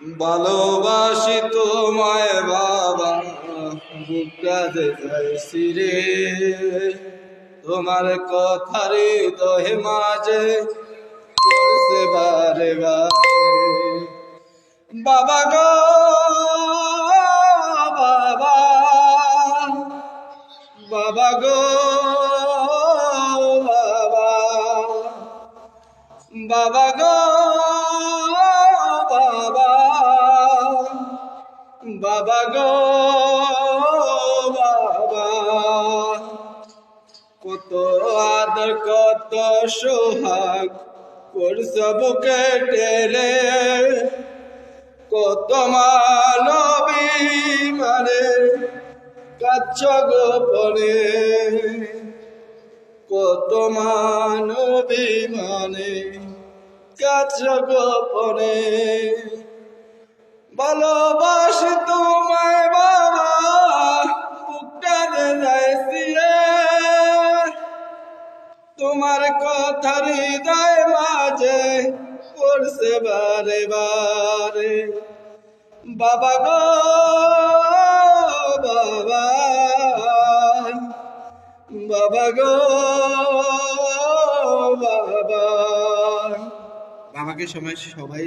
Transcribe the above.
ভালোবাসি তোমায় বাবা, বুকটাতে যাইছি রে, তোমার কথারে দহে মাঝে পড়ছে বারে বারে। বাবা গো বাবা, বাবা গো বাবা, বাবা গো বাবা, বাবা গো বাবা। কত আদর কত সোহাগ করছ বুকে টেনে, কত মানবী মানে কাছ গোপনে, কত মানবী মানে কাছ গোপনে। ভালোবাসি তোমায় বাবা, বুকটাতে যাইছি রে, তোমার কথা হৃদয় মাঝে পড়ছে বারে বারে। বাবা গো বাবা, বাবা গো বাবা। বাবাকে সময় সবাই